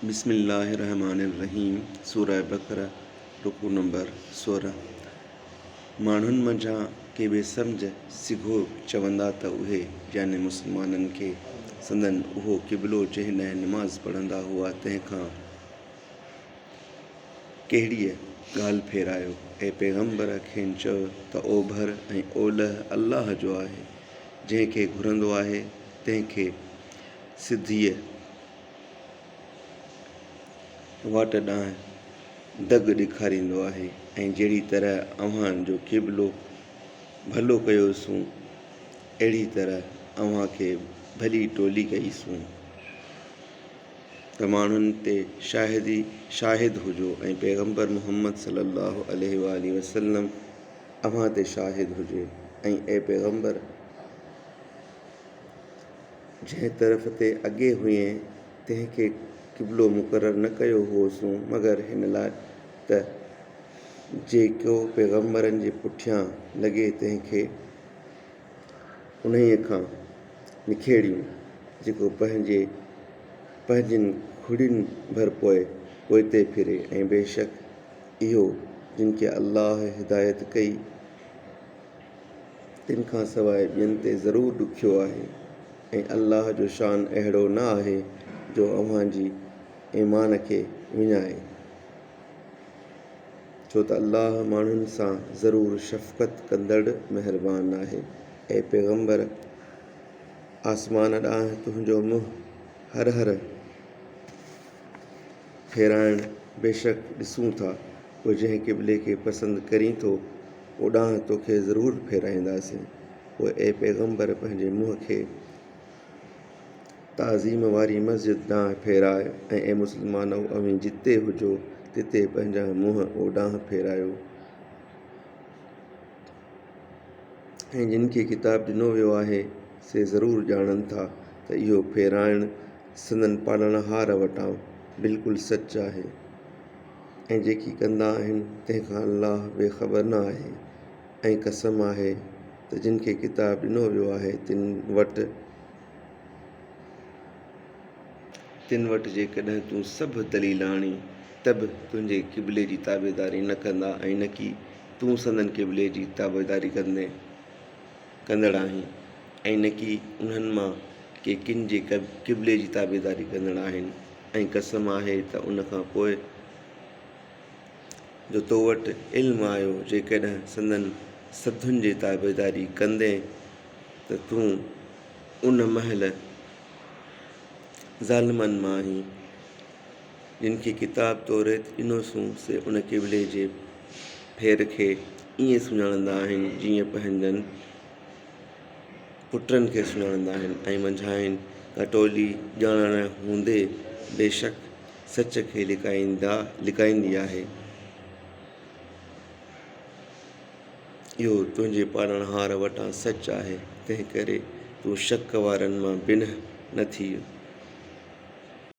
बिस्मिल्लाहिर्रहमानिर्रहीम। सूरह बकरा रुकू नंबर 16। माण्हुनि मंझां के बि सम्झ सिघो चवंदा त उहे यानी मुस्लमाननि खे संदन उहो क़िबलो जंहिं ॾांहुं निमाज़ पढ़ंदा हुआ तंहिंखां कहिड़ीअ ॻाल्हि फेरायो। ऐं पैगंबर खेनि चयो त ओभर ऐं ओलह अलाह जो आहे, जंहिंखे घुरंदो आहे तंहिंखे सिधीअ वाट ॾांहुं दग ॾेखारींदो आहे। ऐं जहिड़ी तरह अव्हां जो क़िबलो भलो कयोसूं, अहिड़ी तरह अव्हां खे भली टोली कईसूं त माण्हुनि ते शाहिद हुजो ऐं पैगंबर मुहम्मद सल्लल्लाहु अलैहि वसल्लम अव्हां ते शाहिद हुजे। ऐं ए पैगंबर, जंहिं तरफ़ ते अॻे हुए तंहिंखे क़िबलो मुक़ररु न कयो हुओसूं मगर हिन लाइ त जेको पैगंबरनि जे पुठियां लॻे तंहिंखे उन्हीअ खां निखेड़ियूं, जेको पंहिंजिन खुड़ियुनि भर पोइते फिरे। ऐं बेशक इहो जिन खे अलाह हिदायत कई तिन खां सवाइ ॿियनि ते ज़रूरु ॾुखियो आहे। ऐं अलाह जो शान अहिड़ो न आहे जो अव्हां जी ईमान खे विञाए, छो त अलाह माण्हुनि सां ज़रूरु शफ़क़त कंदड़ महिरबान आहे। ऐं पैगंबर, आसमान ॾांहुं तुंहिंजो मुंहुं हर हर फेराइणु बेशक ॾिसूं था, पोइ जंहिं क़िबले खे पसंदि करीं थो ओॾांहुं तोखे ज़रूरु फेराईंदासीं। पोइ ए पैगंबर, पंहिंजे मुंहं खे ताज़ीम वारी मस्जिद ॾांहुं फेराए ऐं ए मुस्लमानो, अव्हीं जिते हुजो तिते पंहिंजा मुंहं ओॾांहुं फेरायो। ऐं जिन खे किताब ॾिनो वियो आहे से ज़रूरु ॼाणनि था त इहो फेराइणु संदन पालणहार वटां बिल्कुलु सच आहे। ऐं जेकी कंदा आहिनि तंहिंखां अलाह बेख़बर न आहे। ऐं कसम आहे त जिन खे किताब ॾिनो वियो आहे तिन वटि जेकॾहिं तूं सभु दलील आणी त बि तुंहिंजे क़िबले जी ताबेदारी न कंदा, ऐं न कि तूं संदन क़िबले जी ताबेदारी कंदड़ आहीं, ऐं न कि उन्हनि मां के किन जे क़िबले जी ताबेदारी कंदड़ आहिनि। ऐं कसम आहे त उन खां पोइ जो तो वटि इल्मु आयो, जेकॾहिं संदन सदुनि जी ताबेदारी कंदे त तूं उन महिल ज़ालिमनि मां आहीं। जिन खे किताब तौरेत ॾिनोसूं से उन क़िबले जे फेर खे ईअं सुञाणंदा आहिनि जीअं पंहिंजनि पुटनि खे सुञाणंदा आहिनि। ऐं मंझाइन का टोली ॼाणण हूंदे बेशक सच खे लिकाईंदी आहे। इहो तुंहिंजे पालणहार वटां सच आहे, तंहिं करे तूं शक वारनि मां बिन न थी।